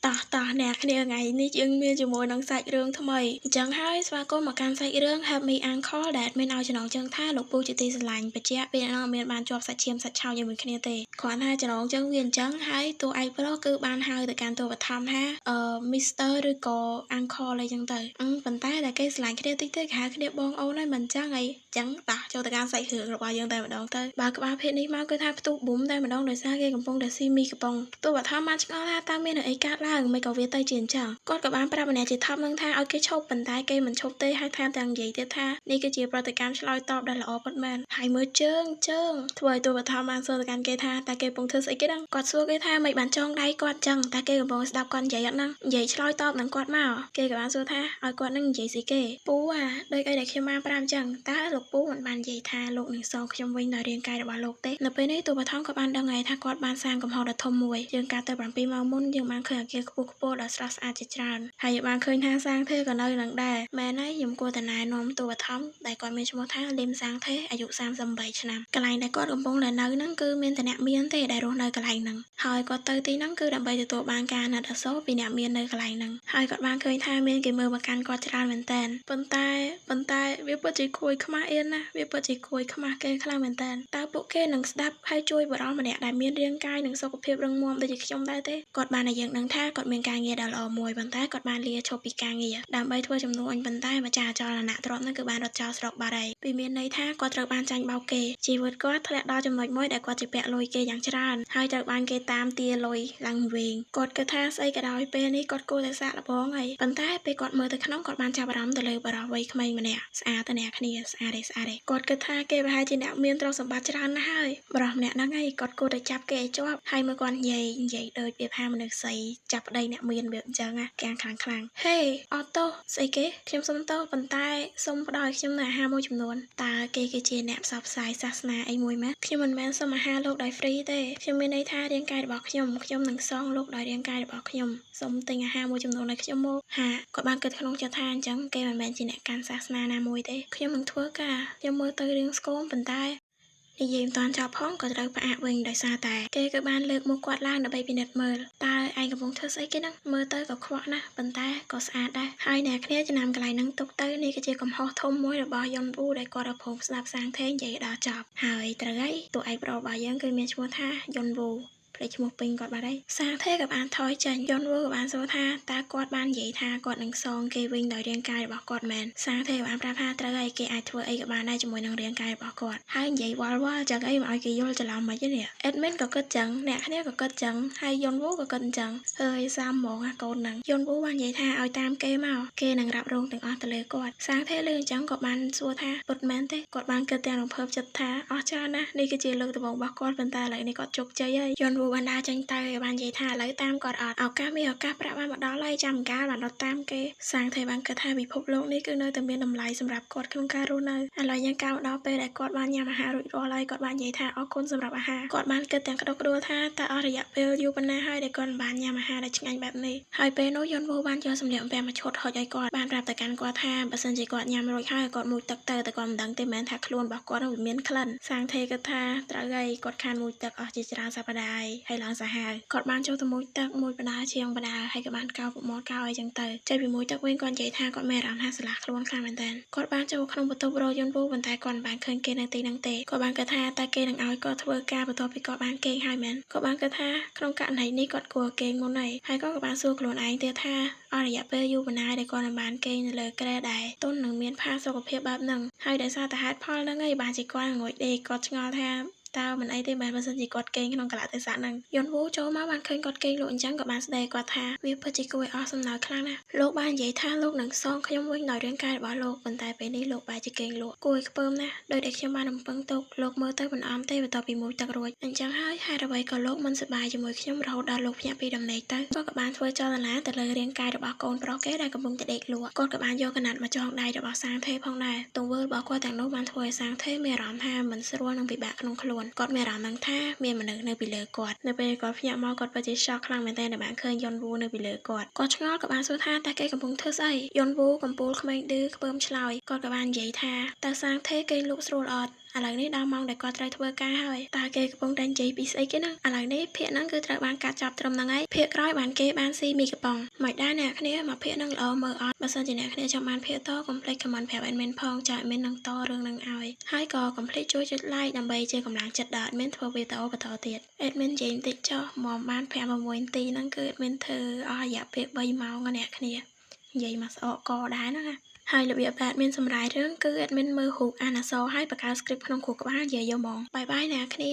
តោះអ្នកគ្នាថ្ងៃនេះយើងមានជាមួយនឹងសាច់រឿងថ្មីអញ្ចឹងហើយស្វាគមន៍មកកាន់សាច់រឿង Help Me Uncle ដែលមានឲ្យចំណងជើងថាលោកពូជាទីស្រឡាញ់បញ្ជាក់ពេលនោះមានបានជាប់សាច់ឈាមសាច់ឆោជាមួយគ្នាទេគ្រាន់តែចំណងជើងវាអញ្ចឹងហើយតួឯកប្រុសគឺបានហៅទៅកាន់តួបឋមថាMr ឬក៏ Uncle អីចឹងទៅប៉ុន្តែតែគេស្រឡាញ់គ្នាតិចទៅគេហៅគ្នាបងអូនហើយមិនអញ្ចឹងអីអញ្ចឹងតោះចូលទៅកាន់សាច់រឿងរបស់យើងតែម្ដងទៅបើក្បាលភាគនេះមកគឺថាផ្ទុះប៊ុំតែម្ដងដោយសារគេកំពុងតែស៊ីមីកំពុងតួបឋមបានឆ្ងល់ថាតើមានអីកើតឡើងមិនក៏វាទៅជាអញ្ចឹងគាត់ក៏បានប្រាប់ម្នាក់ជាធំនឹងថាឲ្យគេឈប់ប៉ុន្តែគេមិនឈប់ទេហើយថែមទាំងនិយាយទៀតថានេះគឺជាប្រតិកម្មឆ្លើយតបដ៏ល្អពិតមែនហើយមើលជើងធ្វើឲ្យតួបឋមបានសួរទៅកាន់គេថាតើគេកំពុងធ្វើស្អីគេដឹងគាត់សួរគេថាមិនបានចងដៃគាត់ចឹងតែគេកំពុងស្ដាប់គាត់និយាយអត់ហ្នឹងនិយាយឆ្លើយតបនឹងគាត់មកគេក៏បានសួរថាឲ្យគាត់នឹងនិយាយស្អីគេពូដូចអីដែលខ្ញុំបានប្រាប់ចឹងតើលោកពូមិនបាននិយាយថាលោកនឹងសងខ្ញុំវិញដោយរាងកាយរបស់លោកទេនៅពេលនេះតួបឋមក៏បានដឹងហើយថាគាត់បានសាងកំហុសដ៏ធំមួយយើងកាត់ទៅ7ម៉ោងមុនយើងបានឃើញអគារខ្ពស់ដ៏ស្រស់ស្អាតជាច្រើនហើយបានឃើញថាសាងថេរក៏នៅនឹងដែរមែនហើយខ្ញុំគួរតែណែនាំតួបឋមដែលគាត់មានឈ្មោះថាលឹមសាងថេរអាយុ38ឆ្នាំកន្លែងដែលគាត់កំពុងតែនៅហ្នឹងគឺមានតែអ្នកមានទេដែលរស់នៅកន្លែងហ្នឹងហើយគាត់ទៅទីហ្នឹងគឺដើម្បីទទួលបានការអាណិតអាសូរពីអ្នកមាននៅកន្លែងហ្នឹងហើយគាត់បានឃើញថាមានគេមើលមកកាន់គាត់ច្រើនមែនតើប៉ុន្តែវាពិតជាគួរខ្មាស់អៀនណាវាពិតជាគួរខ្មាស់គេខ្លាំងមែនតើតើពួកគេនឹងស្ដាប់ហើយជួយបរិសម្នាក់ដែលមានរាងកាយនិងសុខភាពរឹងមាំដូចជាខ្ញុំដែរទេគាត់បានឲ្យយើងដឹងថាគាត់មានការងារដ៏ល្អមួយប៉ុន្តែគាត់បានលាឈប់ពីការងារដើម្បីធ្វើជំនួញប៉ុន្តែម្ចាស់អចលនៈទ្រព្យហ្នឹងគឺបានរត់ចោលស្រុកបាត់ហើយពីមានន័យថាគាត់ត្រូវបានចាញ់បោកគេជីវិតគាត់ធ្លាក់ដល់ចំណុចមួយដែលគាត់ជាពាក់លុយគេយ៉ាងច្រើនហើយត្រូវបានគេតាមទារលុយឡើងវិញគាត់គិតថាស្អីក៏ដោយពេលនេះគាត់គួរតែសាកល្បងហើយប៉ុន្តែពេលគាត់មើលទៅក្នុងគាត់បានចាប់អារម្មណ៍ទៅលើបរិសុទ្ធវ័យក្មេងម្នាក់ស្អាតតែអ្នកគ្នាស្អាតទេគាត់គិតថាគេប្រហែលជាអ្នកមានទ្រព្យសម្បត្តិច្រើនណាស់ហើយបរិសុទ្ធម្នាក់ហ្នឹងហើយគាត់គួរតែចាប់គេឲ្យជាប់ហើយមើលគាត់និយាយដូចវាថាមនុស្សស្អីចាប់ប្តីអ្នកមានវាអញ្ចឹងណាកាំងខ្លាំងហេអត់ទោសស្អីគេខ្ញុំសុំទោសប៉ុន្តែសុំផ្ដល់ឲ្យខ្ញុំនូវអាហារមួយចំនួនតើគេគឺជាអ្នកផ្សព្វផ្សាយសាសនាអីមួយមែនខ្ញុំមិនមែនសុំអាហារលោកដោយហ្វ្រីទេខ្ញុំមានន័យថារាងកាយរបស់ខ្ញុំនឹងសងលោកដោយរាងកាយរបស់ខ្ញុំសុំទិញអាហារមួយចំនួនឲ្យខ្ញុំមកគាត់បានគិតក្នុងចិត្តថាអញ្ចឹងគេមិនមែនជាអ្នកកាន់សាសនាណាមួយទេខ្ញុំនឹងធ្វើការខ្ញុំមើលទៅរឿងស្គមប៉ុន្តែនិយាយមិនតាន់ចប់ផងក៏ត្រូវផ្អាកវិញដោយសារតែគេក៏បានលើកមុខគាត់ឡើងដើម្បីពិនិត្យមើលតើឯងកំពុងធ្វើស្អីគេហ្នឹងមើលទៅក៏ខ្វក់ណាស់ប៉ុន្តែក៏ស្អាតដែរហើយអ្នកគ្នាចំណាំកន្លែងហ្នឹងទុកទៅនេះគឺជាកំហុសធំមួយរបស់យុនវូដែលគាត់រកព្រមស្ដាប់សាងថេងនិយាយដល់ចប់ហើយត្រូវហើយតួឯកប្រុសរបស់យើងគឺមានឈ្មោះថាយុនវូភ្លេចឈ្មោះពេញគាត់បាត់ហើយសាងថេក៏បានថយចេញយុនវូក៏បានសួរថាតើគាត់បាននិយាយថាគាត់នឹងសងគេវិញដោយរាងកាយរបស់គាត់មែនសាងថេក៏បានប្រាប់ថាត្រូវហើយគេអាចធ្វើអីក៏បានដែរជាមួយនឹងរាងកាយរបស់គាត់ហើយនិយាយវល់ចឹងអីមកឲ្យគេយល់ច្រឡំមិនទេនេះ admin ក៏គិតចឹងអ្នកគ្នាក៏គិតចឹងហើយយុនវូក៏គិតចឹងហើយសាមហ្មងអាកូនហ្នឹងយុនវូបាននិយាយថាឲ្យតាមគេមកគេនឹងរ៉ាប់រងទាំងអស់ទៅលើគាត់សាងថេលឺអញ្ចឹងក៏បានសួរថាពិតមែនទេគាត់បានគិតទាំងរំភើបចិត្តថាអស់ច្រើនណាស់នេះគឺជាលើកដំបូងរបស់គាត់ប៉ុន្តែឥឡូវនេះគាត់ជោគជ័យហើយយុនវូបានដើរចេញទៅបាននិយាយថាឥឡូវតាមគាត់អត់ឱកាសមានឱកាសប្រាក់បានមកដល់ហើយចាំកាលបានរត់តាមគេសាងថេបានគិតថាពិភពលោកនេះគឺនៅតែមានតម្លៃសម្រាប់គាត់ក្នុងការរស់នៅឥឡូវយើងកាលមកដល់ពេលដែលគាត់បានញ៉ាំអាហាររួចរាល់ហើយគាត់បាននិយាយថាអរគុណសម្រាប់អាហារគាត់បានគិតទាំងក្តុកក្តួលថាតើអស់រយៈពេលយូរប៉ុណ្ណាហើយដែលគាត់បានញ៉ាំអាហារដែលឆ្ងាញ់បែបនេះហើយពេលនោះយុនវូបានយកសម្លៀកបំពាក់មកឈុតហុចឲ្យគាត់បានប្រាប់ទៅកាន់គាត់ថាបើសិនជាគាត់ញ៉ាំរួចហើយគាត់មុជទឹកទៅតែគាត់មិនដឹងទេមែនថាខ្លួនរបស់គាត់នឹងមានក្លិនសាងថេគិតថាត្រូវហើយគាត់ខានមុជទឹកអស់ជាច្រើនសប្តាហ៍ហើយឡើងសាហាវគាត់បានចូលទៅមុជទឹកមួយបដាជាងបដាហើយក៏បានកោរពុកមាត់កោអីចឹងទៅចេញពីមុជទឹកវិញគាត់និយាយថាគាត់មានអារម្មណ៍ថាស្រឡះខ្លួនខ្លាំងមែនតើគាត់បានចូលក្នុងបន្ទប់រយុនវូប៉ុន្តែគាត់មិនបានឃើញគេនៅទីហ្នឹងទេគាត់បានគិតថាតើគេនឹងឲ្យគាត់ធ្វើការបន្ទាប់ពីគាត់បានគេងហើយមែនគាត់បានគិតថាក្នុងករណីនេះគាត់គួរគេងមុនហើយគាត់ក៏បានសួរខ្លួនឯងទៀតថាអស់រយៈពេលយូរប៉ុណ្ណាដែលគាត់នឹងបានគេងនៅលើគ្រែដែរទុននឹងមានផាសុខភាពបែបហ្នឹងហើយដោយសារតែហេតុផលហ្នឹងឯងបានជាគាត់ងួយដេកគាត់ឆ្ងល់ថាតើមិនអីទេបើសិនជាគាត់គេងក្នុងកលៈទេសៈហ្នឹងយុនវូចូលមកបានឃើញគាត់គេងលក់អញ្ចឹងក៏បានស្ដីគាត់ថាវាពិតជាគួរឲ្យអស់សំណើចខ្លាំងណាស់លោកបាននិយាយថាលោកនឹងសងខ្ញុំវិញដោយរាងកាយរបស់លោកប៉ុន្តែពេលនេះលោកបែរជាគេងលក់គួរឲ្យខ្ពើមណាស់ដោយដែលខ្ញុំបានរំពឹងទុកលោកមើលទៅមិនអមទេបន្ទាប់ពីមួយទឹករួចអញ្ចឹងហើយហេតុអ្វីក៏លោកមិនសប្បាយជាមួយខ្ញុំរហូតដល់លោកភ្ញាក់ពីដំណេកទៅគាត់ក៏បានធ្វើចលនាទៅលើរាងកាយរបស់កូនប្រុសគេដែលកំពុងតែដេកលក់គាត់ក៏បានយកកណាត់មកចងដៃរបស់សាងថេផងដែរទង្វើរបស់គាត់ទាំងនោះបានធ្វើឲ្យសាងថេមានអារម្មណ៍ថាមិនស្រួលនិងពិបាកក្នុងខ្លួនគាត់មានអារម្មណ៍នឹងថាមានមនុស្សនៅពីលើគាត់នៅពេលគាត់ភ្ញាក់មកគាត់ពិតជាសោកខ្លាំងមែនទែនដែលបានឃើញយុនវូនៅពីលើគាត់ឆ្ងល់ក៏បានសួរថាតើគេកំពុងធ្វើស្អីយុនវូកំពូលក្មេងឌឺខ្ពើមឆ្លើយគាត់ក៏បាននិយាយថាតើសាងថេគេងលក់ស្រួលអត់ ឥឡូវនេះដល់ម៉ោងដែលគាត់ត្រូវធ្វើការហើយតើគេកំពុងតែនិយាយពីស្អីគេហ្នឹងឥឡូវនេះភាគហ្នឹងគឺត្រូវបានកាត់ចប់ត្រឹមហ្នឹងហើយភាគក្រោយបានគេបានស៊ីមីកំប៉ុងមិនដែរអ្នកគ្នាមកភាគហ្នឹងល្អមើលអត់បើសិនជាអ្នកគ្នាចង់បានភាគតកុំភ្លេច comment ប្រាប់ admin ផងចា admin នឹងតរឿងហ្នឹងឲ្យហើយក៏កុំភ្លេចជួយចុច like ដើម្បីជាកម្លាំងចិត្តដល់ admin ធ្វើវីដេអូបន្តទៀត admin និយាយបន្តិចចុះមកបាន5-6នាទីហ្នឹងគឺ admin ធ្វើអស់រយៈពេល3ម៉ោងណាអ្នកគ្នានិយាយមកស្អកកដែរហ្នឹងណាហើយរបៀប admin សម្រាយរឿងគឺ admin មើលរូបអានអក្សរហើយបង្កើត script ក្នុងខួរក្បាលនិយាយយកហ្មងបាយបាយអ្នកគ្នា